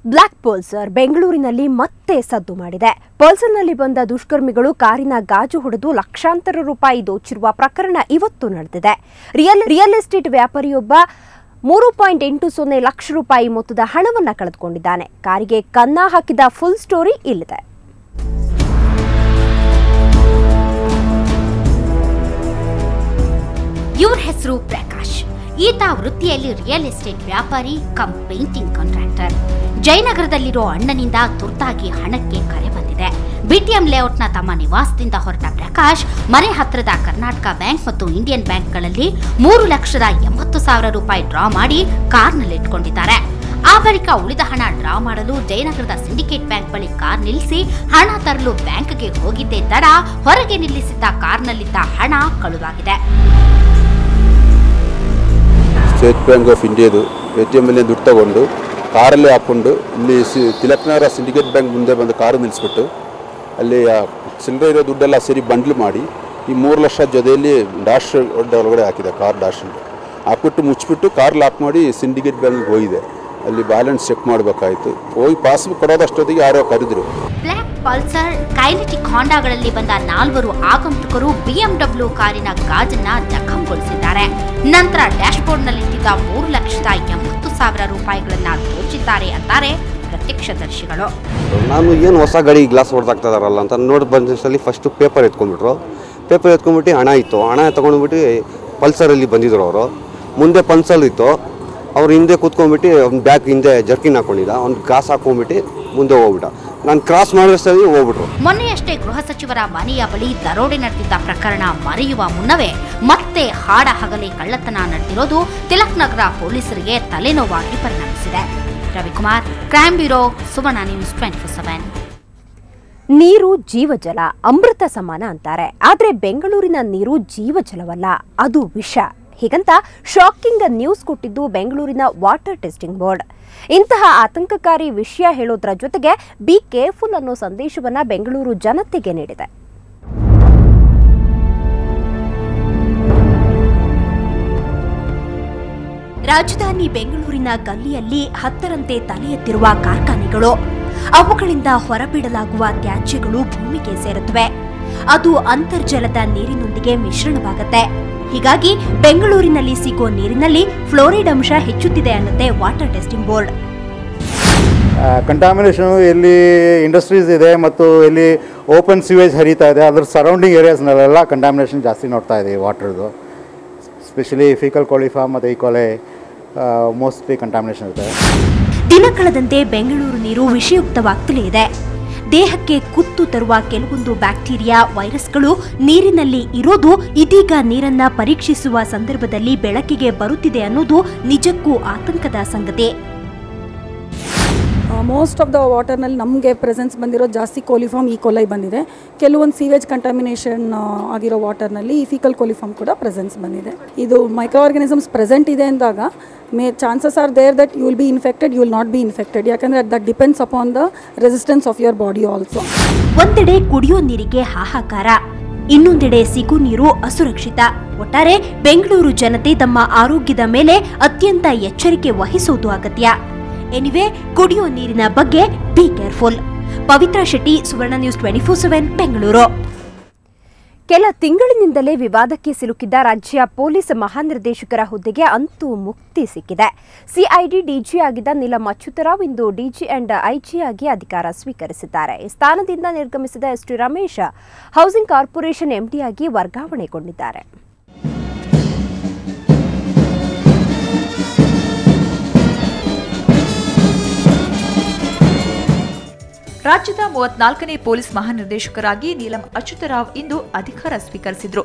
Block Pulsar ಬೆಂಗಳೂರಿನಲ್ಲಿ ಮತ್ತೆ ಸದ್ದು ಮಾಡಿದೆ. ಪಲ್ಸರ್ನಲ್ಲಿ ಬಂದ ದುಷ್ಕರ್ಮಿಗಳು ಕಾರಿನ ಗಾಜು ಹೊಡೆದು ಲಕ್ಷಾಂತರ ರೂಪಾಯಿ ದೋಚಿರುವ ಪ್ರಕರಣ ಇವತ್ತು ನಡೆದಿದೆ. ರಿಯಲ್ ಎಸ್ಟೇಟ್ ವ್ಯಾಪಾರಿಯೊಬ್ಬ 3.80 ಲಕ್ಷ ರೂಪಾಯಿ ಮೊತ್ತದ ಹಣವನ್ನು ಕಳೆದುಕೊಂಡಿದ್ದಾನೆ. ಕಾರಿಗೆ ಕನ್ನ ಹಾಕಿದ ಫುಲ್ ಸ್ಟೋರಿ ಇಲ್ಲಿದೆ. ಇವರ ಹೆಸರು ಪ್ರಕಾಶ್. ಈತ ವೃತ್ತಿಯಲ್ಲಿ ರಿಯಲ್ ಎಸ್ಟೇಟ್ ವ್ಯಾಪಾರಿ ಕಮ್ ಪೇಂಟಿಂಗ್ ಕಾಂಟ್ರಾಕ್ಟರ್. ಜಯನಗರದಲ್ಲಿರೋ ಅಣ್ಣನಿಂದ ತುರ್ತಾಗಿ ಹಣಕ್ಕೆ ಕರೆ ಬಂದಿದೆ. ಬಿಟಿಎಂ ಲೇಔಟ್ನ ತಮ್ಮ ನಿವಾಸದಿಂದ ಹೊರಟ ಪ್ರಕಾಶ್ ಮನೆ ಹತ್ತಿರದ ಕರ್ನಾಟಕ ಬ್ಯಾಂಕ್ ಮತ್ತು ಇಂಡಿಯನ್ ಬ್ಯಾಂಕ್ಗಳಲ್ಲಿ 3,80,000 ರೂಪಾಯಿ ಡ್ರಾ ಮಾಡಿ ಕಾರ್ನಲ್ಲಿಟ್ಕೊಂಡಿದ್ದಾರೆ. ಆ ಬಳಿಕ ಉಳಿದ ಹಣ ಡ್ರಾ ಮಾಡಲು ಜಯನಗರದ ಸಿಂಡಿಕೇಟ್ ಬ್ಯಾಂಕ್ ಬಳಿ ಕಾರ್ ನಿಲ್ಲಿಸಿ ಹಣ ತರಲು ಬ್ಯಾಂಕ್ಗೆ ಹೋಗಿದ್ದೇ ತಡ ಹೊರಗೆ ನಿಲ್ಲಿಸಿದ್ದ ಕಾರ್ನಲ್ಲಿದ್ದ ಹಣ ಕಳುವಾಗಿದೆ. ಸ್ಟೇಟ್ ಬ್ಯಾಂಕ್ ಆಫ್ ಇಂಡಿಯಾದು ATM ಅಲ್ಲಿ ದುಡ್ಡು ತಗೊಂಡು ಕಾರಲ್ಲಿ ಹಾಕ್ಕೊಂಡು ಇಲ್ಲಿ ತಿಲಕ್ನಗರ ಸಿಂಡಿಕೇಟ್ ಬ್ಯಾಂಕ್ ಮುಂದೆ ಬಂದು ಕಾರು ನಿಲ್ಲಿಸ್ಬಿಟ್ಟು ಅಲ್ಲಿ ಚಿಲ್ಲರೆ ಇರೋ ದುಡ್ಡೆಲ್ಲ ಸೇರಿ ಬಂಡ್ಲು ಮಾಡಿ ಈ 3 ಲಕ್ಷ ಜೊತೆಯಲ್ಲಿ ಡ್ಯಾಶ್ ಒಳಗಡೆ ಹಾಕಿದೆ. ಕಾರ್ ಡ್ಯಾಶ್ ಹಾಕ್ಬಿಟ್ಟು ಮುಚ್ಚಿಬಿಟ್ಟು ಕಾರ್ ಲಾಕ್ ಮಾಡಿ ಸಿಂಡಿಕೇಟ್ ಬ್ಯಾಂಕ್ಗೆ ಹೋಗಿದೆ. ಅಲ್ಲಿ ಬ್ಯಾಲೆನ್ಸ್ ಚೆಕ್ ಮಾಡಬೇಕಾಯಿತು. ಹೋಗಿ ಪಾಸ್ಬುಕ್ ಕೊಡೋದಷ್ಟೊತ್ತಿಗೆ ಯಾರೋ ಕರೆದ್ರು. ಬ್ಲಾಕ್ ಪಲ್ಸರ್, ಕೈನೆಟಿಕ್ ಹಾಂಡಾಗಳಲ್ಲಿ ಬಂದ 4 ಆಗಂತುಕರು BMW ಕಾರಿನ ಗಾಜನ್ನ ಜಖಂಗೊಳಿಸಿದ್ದಾರೆ. ನಂತರ ಡ್ಯಾಶ್ಬೋರ್ಡ್ನಲ್ಲಿಟ್ಟಿದ್ದ 3,80,000 ರೂಪಾಯಿಗಳನ್ನ ದೋಚಿದ್ದಾರೆ ಅಂತಾರೆ ಪ್ರತ್ಯಕ್ಷದರ್ಶಿಗಳು. ನಾನು ಏನು ಹೊಸ ಗಾಡಿ ಗ್ಲಾಸ್ ಹೊಡೆದಾಗ್ತದಾರಲ್ಲ ಅಂತ ನೋಡಿ ಬಂದಲ್ಲಿ ಫಸ್ಟ್ ಪೇಪರ್ ಎತ್ಕೊಂಡ್ಬಿಟ್ರು. ಪೇಪರ್ ಎತ್ಕೊಂಡ್ಬಿಟ್ಟು ಹಣ ಇತ್ತು. ಹಣ ತಗೊಂಡ್ಬಿಟ್ಟು ಪಲ್ಸರಲ್ಲಿ ಬಂದಿದ್ರು ಅವರು. ಮುಂದೆ ಪಲ್ಸರ್ ಇತ್ತು. ಅವ್ರು ಹಿಂದೆ ಕೂತ್ಕೊಂಡ್ಬಿಟ್ಟು ಅವ್ನ ಬ್ಯಾಗ್ ಹಿಂದೆ ಜರ್ಕಿನ್ ಹಾಕೊಂಡಿದ್ದ. ಅವ್ನು ಗ್ಲಾಸ್ ಹಾಕೊಂಡ್ಬಿಟ್ಟು ಮುಂದೆ ಹೋಗ್ಬಿಟ್ಟ. ನಾನು ಕ್ರಾಸ್ ಮಾಡೋಷ್ಟರಲ್ಲಿ ಹೋಗ್ಬಿಟ್ರು. ಮೊನ್ನೆಯಷ್ಟೇ ಗೃಹ ಸಚಿವರ ಮನೆಯ ಬಳಿ ದರೋಡೆ ನಡೆದಿದ್ದ ಪ್ರಕರಣ ಮರೆಯುವ ಮುನ್ನವೇ ಮತ್ತೆ ಹಾಡ ಹಗಲೇ ಕಳ್ಳತನ ನಡೆದಿರೋದು ತಿಲಕ್ನಗರ ಪೊಲೀಸರಿಗೆ ತಲೆನೋವಾಗಿ ಪರಿಣಮಿಸಿದೆ. ರವಿಕುಮಾರ್, ಕ್ರೈಮ್ ಬ್ಯೂರೋ, ಸುವರ್ಣ ನ್ಯೂಸ್ 24/7. ನೀರು ಜೀವಜಲ, ಅಮೃತ ಸಮಾನ ಅಂತಾರೆ. ಆದರೆ ಬೆಂಗಳೂರಿನ ನೀರು ಜೀವಜಲವಲ್ಲ, ಅದು ವಿಷ. ಹೀಗಂತ ಶಾಕಿಂಗ್ ನ್ಯೂಸ್ ಕೊಟ್ಟಿದ್ದು ಬೆಂಗಳೂರಿನ ವಾಟರ್ ಟೆಸ್ಟಿಂಗ್ ಬೋರ್ಡ್. ಇಂತಹ ಆತಂಕಕಾರಿ ವಿಷಯ ಹೇಳೋದ್ರ ಜೊತೆಗೆ ಬಿ ಕೇರ್ಫುಲ್ ಅನ್ನೋ ಸಂದೇಶವನ್ನ ಬೆಂಗಳೂರು ಜನತೆಗೆ ನೀಡಿದೆ. ರಾಜಧಾನಿ ಬೆಂಗಳೂರಿನ ಗಲ್ಲಿಯಲ್ಲಿ 10ರಂತೆ ತಲೆ ಎತ್ತಿರುವ ಕಾರ್ಖಾನೆಗಳು, ಅವುಗಳಿಂದ ಹೊರಬಿಡಲಾಗುವ ತ್ಯಾಜ್ಯಗಳು ಭೂಮಿಗೆ ಸೇರುತ್ತವೆ. ಅದು ಅಂತರ್ಜಲದ ನೀರಿನೊಂದಿಗೆ ಮಿಶ್ರಣವಾಗುತ್ತೆ. ಹೀಗಾಗಿ ಬೆಂಗಳೂರಿನಲ್ಲಿ ಸಿಗೋ ನೀರಿನಲ್ಲಿ ಫ್ಲೋರೈಡ್ ಅಂಶ ಹೆಚ್ಚುತ್ತಿದೆ ಅನ್ನುತ್ತೆ ವಾಟರ್ ಟೆಸ್ಟಿಂಗ್ ಬೋರ್ಡ್. ಕಂಟಾಮಿನೇಷನ್ ಎಲ್ಲಿ ಇಂಡಸ್ಟ್ರೀಸ್ ಇದೆ ಮತ್ತು ಎಲ್ಲಿ ಓಪನ್ ಸಿವೇಜ್ ಹರಿತಾ ಇದೆ ಅದರ ಸರೌಂಡಿಂಗ್ ಏರಿಯಾಸ್ನಲ್ಲೆಲ್ಲ ಕಂಟಾಮಿನೇಷನ್ ಜಾಸ್ತಿ ನೋಡ್ತಾ ಇದೆ ವಾಟರ್ದು. ಸ್ಪೆಷಲಿ ಫೀಕಲ್ ಕೋಲಿಫಾರ್ಮ್ ಮತ್ತು ಈಕೋಲೆ ಮೋಸ್ಟ್ಲಿ ಕಂಟಾಮಿನೇಷನ್ ಇರ್ತದೆ. ದಿನ ಕಳೆದಂತೆ ಬೆಂಗಳೂರು ನೀರು ವಿಷಯುಕ್ತವಾಗ್ತಲೇ ಇದೆ. ದೇಹಕ್ಕೆ ಕುತ್ತು ತರುವ ಕೆಲವೊಂದು ಬ್ಯಾಕ್ಟೀರಿಯಾ, ವೈರಸ್ಗಳು ನೀರಿನಲ್ಲಿ ಇರೋದು ಇದೀಗ ನೀರನ್ನ ಪರೀಕ್ಷಿಸುವ ಸಂದರ್ಭದಲ್ಲಿ ಬೆಳಕಿಗೆ ಬರುತ್ತಿದೆ ಅನ್ನೋದು ನಿಜಕ್ಕೂ ಆತಂಕದ ಸಂಗತಿ. ಮೋಸ್ಟ್ ಆಫ್ ದ ವಾಟರ್ನಲ್ಲಿ ನಮಗೆ ಪ್ರೆಸೆನ್ಸ್ ಬಂದಿರೋ ಜಾಸ್ತಿ ಕೋಲಿಫಾರ್ಮ್, ಈಕೋಲೈ ಬಂದಿದೆ. ಕೆಲವೊಂದು ಸೀವೇಜ್ ಕಂಟಾಮಿನೇಷನ್ ಆಗಿರೋ ವಾಟರ್ನಲ್ಲಿ ಈ ಫೀಕಲ್ ಕೋಲಿಫಾರ್ಮ್ ಕೂಡ ಪ್ರೆಸೆನ್ಸ್ ಬಂದಿದೆ. ಇದು ಮೈಕ್ರೋ ಆರ್ಗನಿಸಮ್ಸ್ ಪ್ರೆಸೆಂಟ್ ಇದೆ ಅಂದಾಗ chances are there that you will be infected, you will not be infected. ಯಾಕಂದರೆ that depends upon the resistance of your body also. ಒಂದೆಡೆ ಕುಡಿಯೋ ನೀರಿಗೆ ಹಾಹಾಕಾರ, ಇನ್ನೊಂದೆಡೆ ಸಿಗು ನೀರು ಅಸುರಕ್ಷಿತ. ಒಟ್ಟಾರೆ ಬೆಂಗಳೂರು ಜನತೆ ತಮ್ಮ ಆರೋಗ್ಯದ ಮೇಲೆ ಅತ್ಯಂತ ಎಚ್ಚರಿಕೆ ವಹಿಸುವುದು ಅಗತ್ಯ. ಎನಿವೆ, ಕುಡಿಯೋ ನೀರಿನ ಬಗ್ಗೆ be careful. Pavitra Shetty, Suvarna news 24/7, Bengaluru. ಕೆಲ ತಿಂಗಳಿನಿಂದಲೇ ವಿವಾದಕ್ಕೆ ಸಿಲುಕಿದ್ದ ರಾಜ್ಯ ಪೊಲೀಸ್ ಮಹಾನಿರ್ದೇಶಕರ ಹುದ್ದೆಗೆ ಅಂತೂ ಮುಕ್ತಿ ಸಿಕ್ಕಿದೆ. ಸಿಐಡಿ ಡಿಜಿ ಆಗಿದ್ದ ನೀಲಂ ಅಚ್ಯುತರಾವ್ ಇಂದು ಡಿಜಿ ಅಂಡ್ ಐಜಿ ಆಗಿ ಅಧಿಕಾರ ಸ್ವೀಕರಿಸಿದ್ದಾರೆ. ಈ ಸ್ಥಾನದಿಂದ ನಿರ್ಗಮಿಸಿದ ಎಸ್ಟಿ ರಮೇಶ್ ಹೌಸಿಂಗ್ ಕಾರ್ಪೊರೇಷನ್ ಎಂಡಿಯಾಗಿ ವರ್ಗಾವಣೆಗೊಂಡಿದ್ದಾರೆ. ರಾಜ್ಯದ 34ನೇ ಪೊಲೀಸ್ ಮಹಾನಿರ್ದೇಶಕರಾಗಿ ನೀಲಂ ಅಚ್ಯುತರಾವ್ ಇಂದು ಅಧಿಕಾರ ಸ್ವೀಕರಿಸಿದರು.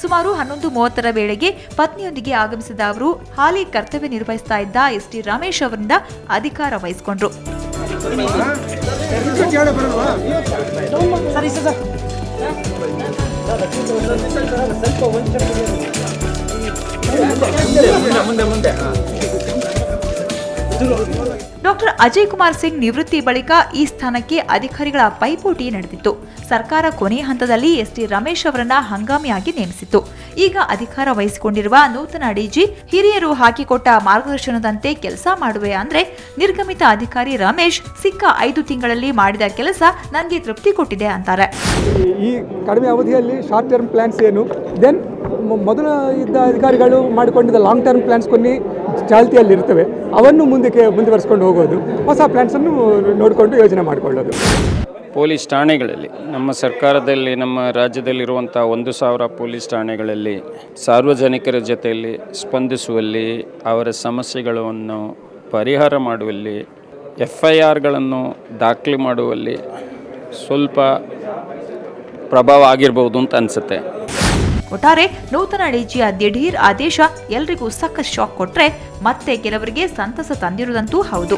ಸುಮಾರು 11:30 ವೇಳೆಗೆ ಪತ್ನಿಯೊಂದಿಗೆ ಆಗಮಿಸಿದ ಅವರು ಹಾಲಿ ಕರ್ತವ್ಯ ನಿರ್ವಹಿಸ್ತಾ ಇದ್ದ ಎಸ್ಟಿ ರಮೇಶ್ ಅವರಿಂದ ಅಧಿಕಾರ ವಹಿಸಿಕೊಂಡ್ರು. ಡಾಕ್ಟರ್ ಅಜಯ್ ಕುಮಾರ್ ಸಿಂಗ್ ನಿವೃತ್ತಿ ಬಳಿಕ ಈ ಸ್ಥಾನಕ್ಕೆ ಅಧಿಕಾರಿಗಳ ಪೈಪೋಟಿ ನಡೆದಿತ್ತು. ಸರ್ಕಾರ ಕೊನೆಯ ಹಂತದಲ್ಲಿ ಎಸ್ಟಿ ರಮೇಶ್ ಅವರನ್ನ ಹಂಗಾಮಿಯಾಗಿ ನೇಮಿಸಿತ್ತು. ಈಗ ಅಧಿಕಾರ ವಹಿಸಿಕೊಂಡಿರುವ ನೂತನ ಡಿಜಿ ಹಿರಿಯರು ಹಾಕಿಕೊಟ್ಟ ಮಾರ್ಗದರ್ಶನದಂತೆ ಕೆಲಸ ಮಾಡುವೆ ಅಂದ್ರೆ ನಿರ್ಗಮಿತ ಅಧಿಕಾರಿ ರಮೇಶ್ ಸಿಕ್ಕ 5 ತಿಂಗಳಲ್ಲಿ ಮಾಡಿದ ಕೆಲಸ ನನಗೆ ತೃಪ್ತಿ ಕೊಟ್ಟಿದೆ ಅಂತಾರೆ. ಈ ಕಡಿಮೆ ಅವಧಿಯಲ್ಲಿ ಶಾರ್ಟ್ ಟರ್ಮ್ ಪ್ಲಾನ್ಸ್ ಏನು, ದೆನ್ ಮೊದಲ ಇದ್ದ ಅಧಿಕಾರಿಗಳು ಮಾಡಿಕೊಂಡಿದ್ದ ಲಾಂಗ್ ಟರ್ಮ್ ಪ್ಲಾನ್ಸ್ కొన్ని ಚಾಲ್ತಿಯಲ್ಲಿರ್ತವೆ, ಅವನ್ನು ಮುಂದುವರಿಸಿಕೊಂಡು ಹೋಗೋದು, ಹೊಸ ಪ್ಲಾನ್ಸನ್ನು ನೋಡಿಕೊಂಡು ಯೋಜನೆ ಮಾಡಿಕೊಳ್ಳೋದು. ಪೊಲೀಸ್ ಠಾಣೆಗಳಲ್ಲಿ ನಮ್ಮ ಸರ್ಕಾರದಲ್ಲಿ ನಮ್ಮ ರಾಜ್ಯದಲ್ಲಿರುವಂಥ 1000 ಪೊಲೀಸ್ ಠಾಣೆಗಳಲ್ಲಿ ಸಾರ್ವಜನಿಕರ ಜೊತೆಯಲ್ಲಿ ಸ್ಪಂದಿಸುವಲ್ಲಿ, ಅವರ ಸಮಸ್ಯೆಗಳನ್ನು ಪರಿಹಾರ ಮಾಡುವಲ್ಲಿ, FIRಗಳನ್ನು ದಾಖಲೆ ಮಾಡುವಲ್ಲಿ ಸ್ವಲ್ಪ ಪ್ರಭಾವ ಆಗಿರ್ಬೋದು ಅಂತ ಅನಿಸುತ್ತೆ. ಒಟ್ಟಾರೆ ನೂತನ ಡಿಜಿಯ ದಿಢೀರ್ ಆದೇಶ ಎಲ್ರಿಗೂ ಸಖತ್ ಶಾಕ್ ಕೊಟ್ರೆ ಮತ್ತೆ ಕೆಲವರಿಗೆ ಸಂತಸ ತಂದಿರುವುದಂತೂ ಹೌದು.